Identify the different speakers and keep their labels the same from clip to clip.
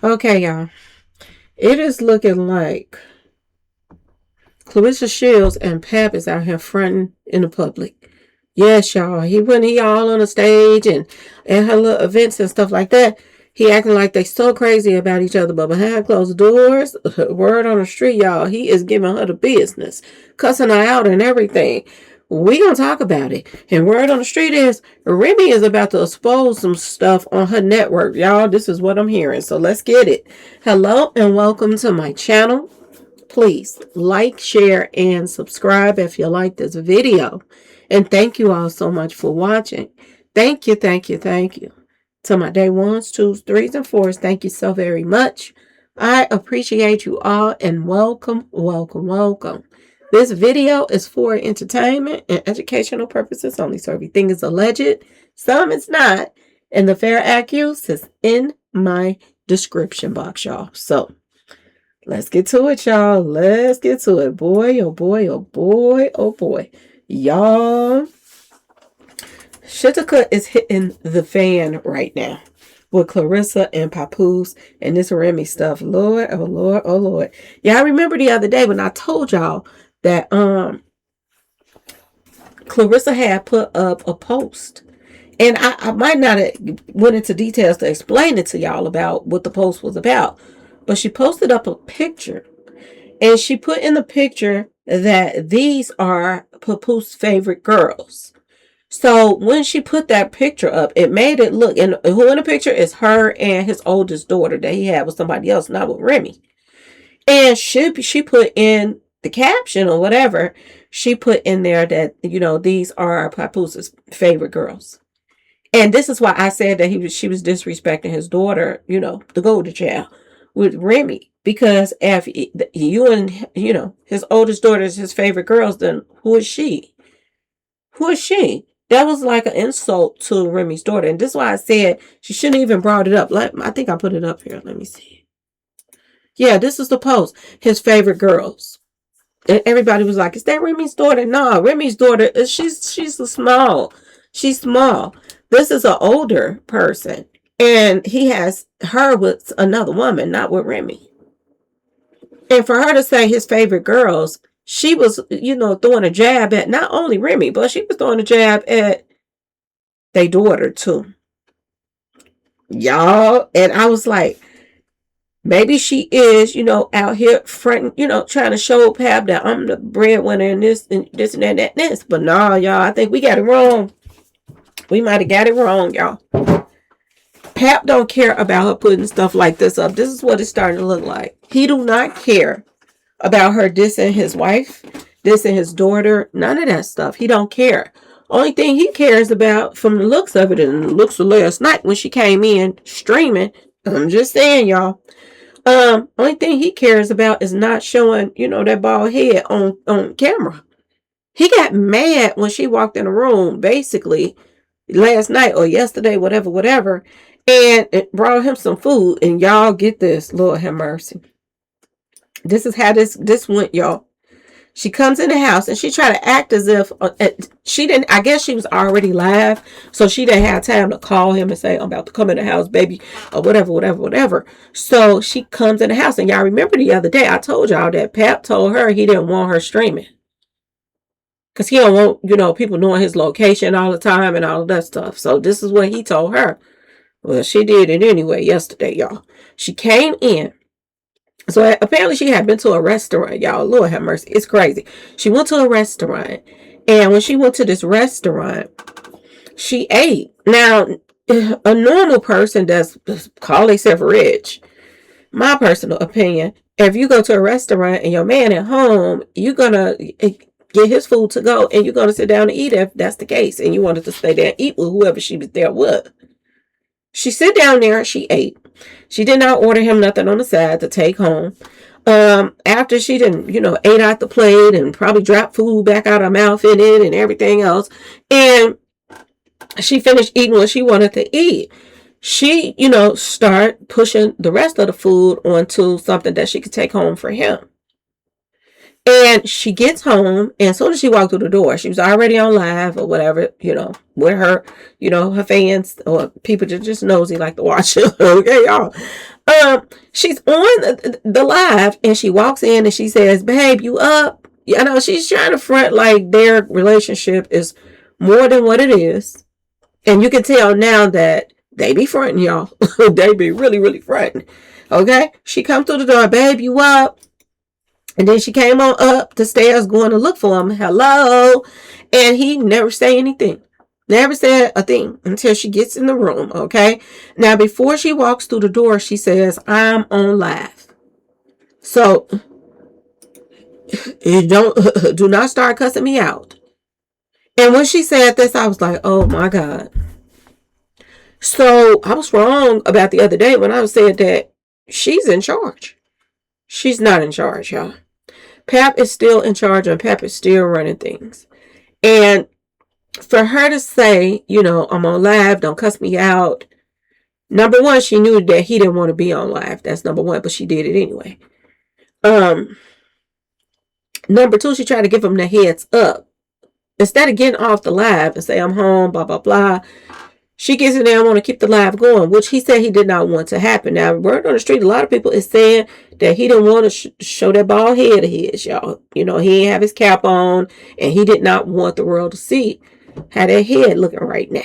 Speaker 1: Okay, y'all. It is looking like Claressa Shields and Pap is out here fronting in the public. Yes, y'all. He all on the stage and at her little events and stuff like that. He acting like they so crazy about each other, but behind closed doors, word on the street, y'all, he is giving her the business, cussing her out and everything. We gonna talk about it. And word on the street is Remy is about to expose some stuff on her network, y'all. This is what I'm hearing. So let's get it. Hello and welcome to my channel. Please like, share, and subscribe if you like this video. And thank you all so much for watching. Thank you, thank you, thank you. To my day ones, twos, threes, and fours, thank you so very much. I appreciate you all and welcome, welcome, welcome. This video is for entertainment and educational purposes only, so everything is alleged, some is not, and the fair accused is in my description box, y'all. So, let's get to it, y'all. Let's get to it. Boy, oh boy, oh boy, oh boy. Y'all, Shizuka is hitting the fan right now with Claressa and Papoose and this Remy stuff. Lord, oh Lord, oh Lord. Yeah, I remember the other day when I told y'all that Claressa had put up a post. And I might not have went into details to explain it to y'all about what the post was about. But she posted up a picture. And she put in the picture that these are Papoose's favorite girls. So when she put that picture up, it made it look, and who in the picture is her and his oldest daughter that he had with somebody else, not with Remy. And she put in the caption or whatever, she put in there that, these are Papoose's favorite girls. And this is why I said that she was disrespecting his daughter, the golden child with Remy. Because if you and, his oldest daughter is his favorite girls, then who is she? Who is she? That was like an insult to Remy's daughter. And this is why I said she shouldn't even brought it up. I think I put it up here. Let me see. Yeah, this is the post. His favorite girls. And everybody was like, is that Remy's daughter? No, Remy's daughter, she's small. She's small. This is an older person. And he has her with another woman, not with Remy. And for her to say his favorite girls, she was, throwing a jab at not only Remy, but she was throwing a jab at their daughter too. Y'all. And I was like, maybe she is, out here fronting, trying to show Pap that I'm the breadwinner and this and this and that and this. But nah, y'all, I think we got it wrong. We might have got it wrong, y'all. Pap don't care about her putting stuff like this up. This is what it's starting to look like. He do not care about her dissing his wife, dissing his daughter, none of that stuff. He don't care. Only thing he cares about, from the looks of it and the looks of last night when she came in streaming, I'm just saying, y'all. Only thing he cares about is not showing, that bald head on camera. He got mad when she walked in the room, basically, last night or yesterday, whatever, and it brought him some food. And y'all get this, Lord have mercy. This is how this went, y'all. She comes in the house and she tried to act as if she didn't. I guess she was already live, so she didn't have time to call him and say, I'm about to come in the house, baby, or whatever. So she comes in the house, and y'all remember the other day I told y'all that Pap told her he didn't want her streaming. Because he don't want, people knowing his location all the time and all of that stuff. So this is what he told her. Well, she did it anyway yesterday, y'all. She came in. So apparently she had been to a restaurant, y'all. Lord have mercy. It's crazy. She went to a restaurant. And when she went to this restaurant, she ate. Now, a normal person that's call themselves rich, my personal opinion, if you go to a restaurant and your man at home, you're going to get his food to go and you're going to sit down and eat if that's the case. And you wanted to stay there and eat with whoever she was there with. She sat down there and she ate. She did not order him nothing on the side to take home. After she didn't, ate out the plate and probably dropped food back out her mouth in it and everything else. And she finished eating what she wanted to eat. She, start pushing the rest of the food onto something that she could take home for him. And she gets home, and as soon as she walked through the door, she was already on live or whatever, with her, her fans or people just nosy like to watch it. Okay, y'all. She's on the live and she walks in and she says, "Babe, you up?" You know, she's trying to front like their relationship is more than what it is. And you can tell now that they be fronting, y'all. They be really, really fronting. Okay? She come through the door, "Babe, you up?" And then she came on up the stairs going to look for him. "Hello." And he never say anything. Never said a thing until she gets in the room, okay? Now, before she walks through the door, she says, "I'm on live. So, you don't do not start cussing me out." And when she said this, I was like, oh my God. So, I was wrong about the other day when I said that she's in charge. She's not in charge, y'all. Pap is still in charge and Pap is still running things. And for her to say, "I'm on live, don't cuss me out." Number one, she knew that he didn't want to be on live. That's number one, but she did it anyway. Number two, she tried to give him the heads up. Instead of getting off the live and say, "I'm home, blah, blah, blah," she gets in there and want to keep the live going, which he said he did not want to happen. Now, word on the street, a lot of people is saying that he didn't want to show that bald head of his, y'all. He didn't have his cap on, and he did not want the world to see how that head looking right now.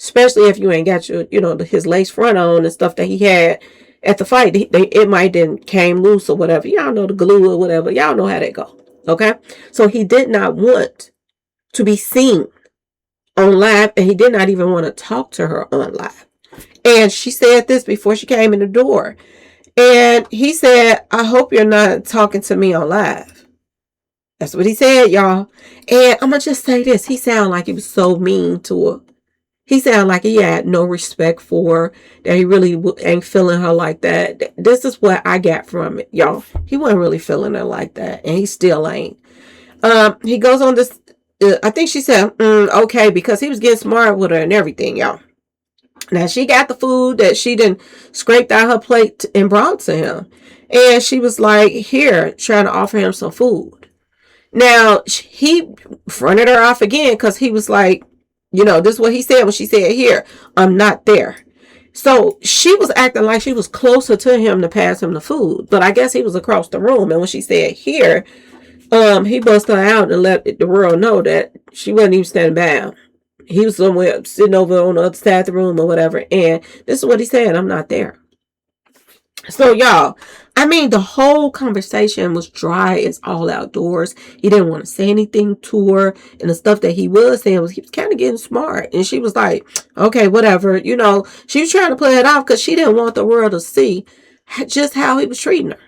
Speaker 1: Especially if you ain't got your, his lace front on and stuff that he had at the fight. It might then came loose or whatever. Y'all know the glue or whatever. Y'all know how that go. Okay? So he did not want to be seen on live, and he did not even want to talk to her on live. And she said this before she came in the door. And he said, "I hope you're not talking to me on live." That's what he said, y'all. And I'm going to just say this. He sounded like he was so mean to her. He sounded like he had no respect for her, that he really ain't feeling her like that. This is what I got from it, y'all. He wasn't really feeling her like that, and he still ain't. He goes on this, I think she said, okay, because he was getting smart with her and everything, y'all. Now, she got the food that she done scraped out her plate and brought to him. And she was like, here, trying to offer him some food. Now, he fronted her off again because he was like, this is what he said when she said, "Here, I'm not there." So she was acting like she was closer to him to pass him the food. But I guess he was across the room. And when she said, "Here," he busted her out and let the world know that she wasn't even standing by him. He was somewhere sitting over on the other side of the room or whatever. And this is what he said, "I'm not there." So, y'all, the whole conversation was dry as all outdoors. He didn't want to say anything to her. And the stuff that he was saying he was kind of getting smart. And she was like, okay, whatever. She was trying to play it off because she didn't want the world to see just how he was treating her.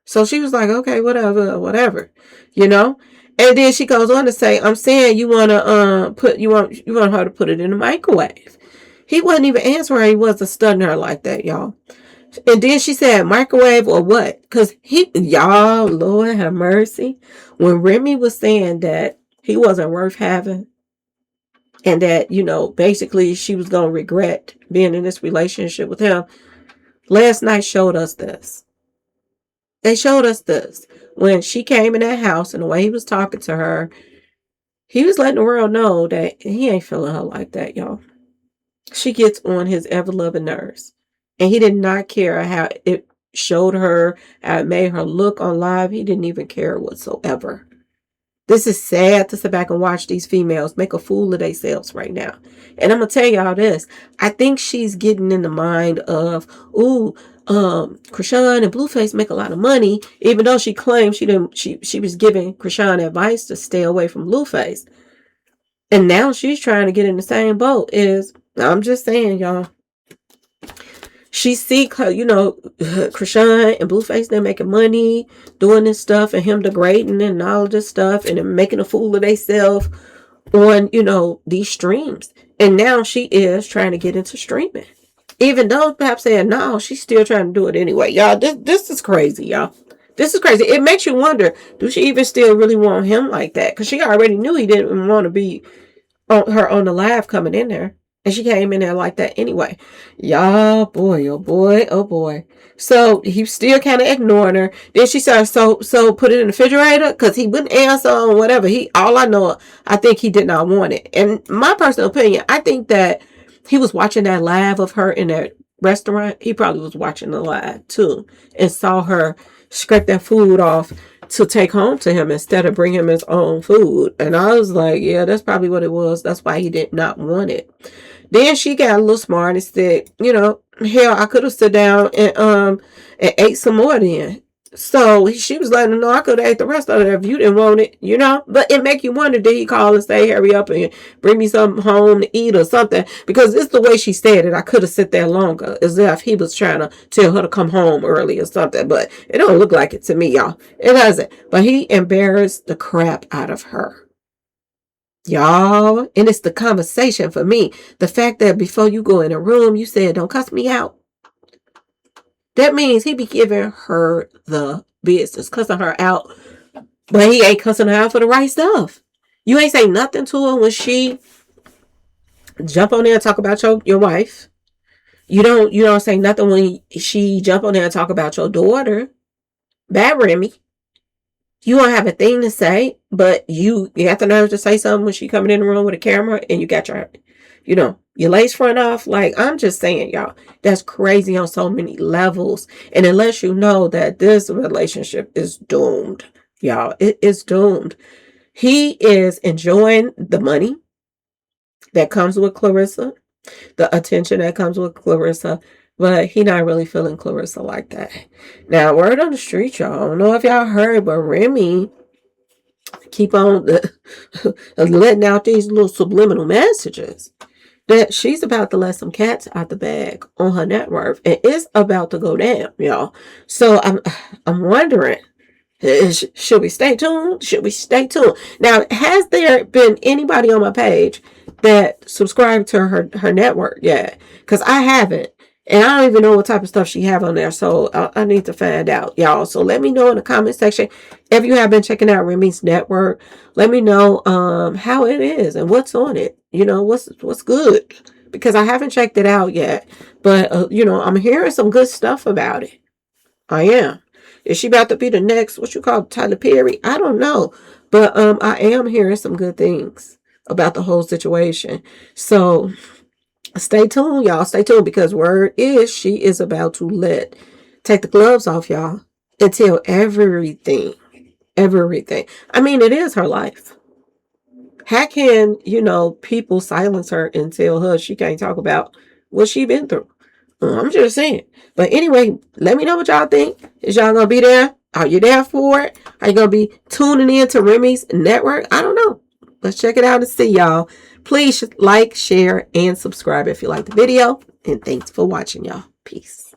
Speaker 1: So she was like, okay, whatever. And then she goes on to say, "I'm saying you want to you want her to put it in the microwave." He wasn't even answering. He wasn't stunning her like that, y'all. And then she said, "Microwave or what?" Because y'all, Lord have mercy. When Remy was saying that he wasn't worth having and that, basically she was going to regret being in this relationship with him, last night showed us this. They showed us this. When she came in that house and the way he was talking to her, he was letting the world know that he ain't feeling her like that, y'all. She gets on his ever-loving nerves. And he did not care how it showed her, how it made her look on live. He didn't even care whatsoever. This is sad to sit back and watch these females make a fool of themselves right now. And I'm going to tell y'all this. I think she's getting in the mind of, Krishan and Blueface make a lot of money, even though she claimed she was giving Krishan advice to stay away from Blueface. And now she's trying to get in the same boat. I'm just saying, y'all. She see, Krishan and Blueface, they're making money doing this stuff and him degrading and all this stuff and making a fool of themselves on, these streams. And now she is trying to get into streaming. Even though Pap said no, she's still trying to do it anyway. Y'all, this is crazy, y'all. This is crazy. It makes you wonder, do she even still really want him like that? Because she already knew he didn't want to be on the live coming in there. And she came in there like that anyway. Y'all, boy, oh boy, oh boy. So he still kind of ignoring her. Then she said, so put it in the refrigerator, because he wouldn't answer on whatever. I think he did not want it. And my personal opinion, I think that he was watching that live of her in that restaurant, he probably was watching the live too and saw her scrape that food off to take home to him instead of bring him his own food. And I was like, yeah, that's probably what it was. That's why he did not want it. Then she got a little smart and said, hell, I could have sat down and ate some more then. So she was letting him know I could have ate the rest of it if you didn't want it. But it make you wonder, did he call and say, hurry up and bring me something home to eat or something? Because it's the way she said it. I could have sat there longer, as if he was trying to tell her to come home early or something. But it don't look like it to me, y'all. It doesn't. But he embarrassed the crap out of her. Y'all, and it's the conversation for me. The fact that before you go in a room, you said, don't cuss me out. That means he be giving her the business, cussing her out. But he ain't cussing her out for the right stuff. You ain't say nothing to her when she jump on there and talk about your wife. You don't say nothing when she jump on there and talk about your daughter. Bad Remy. You don't have a thing to say, but you got the nerve to say something when she coming in the room with a camera and you got your lace front off. Like, I'm just saying, y'all, that's crazy on so many levels. And unless you know that this relationship is doomed, y'all, it is doomed. He is enjoying the money that comes with Claressa, the attention that comes with Claressa, but he not really feeling Claressa like that. Now, word on the street, y'all, I don't know if y'all heard, but Remy keep on letting out these little subliminal messages that she's about to let some cats out the bag on her net worth, and it's about to go down, y'all. So I'm wondering, should we stay tuned? Should we stay tuned? Now, has there been anybody on my page that subscribed to her network yet? Because I haven't. And I don't even know what type of stuff she have on there. So I need to find out, y'all. So let me know in the comment section if you have been checking out Remy's network. Let me know how it is and what's on it. What's good. Because I haven't checked it out yet. But, I'm hearing some good stuff about it. I am. Is she about to be the next, what you call Tyler Perry? I don't know. But I am hearing some good things about the whole situation. So stay tuned, y'all. Stay tuned, because word is she is about to take the gloves off, y'all, and tell everything. Everything. I mean, it is her life. How can, people silence her and tell her she can't talk about what she been through? I'm just saying. But anyway, let me know what y'all think. Is y'all gonna be there? Are you there for it? Are you gonna be tuning in to Remy's network? I don't know. Let's check it out and see, y'all. Please like, share, and subscribe if you like the video. And thanks for watching, y'all. Peace.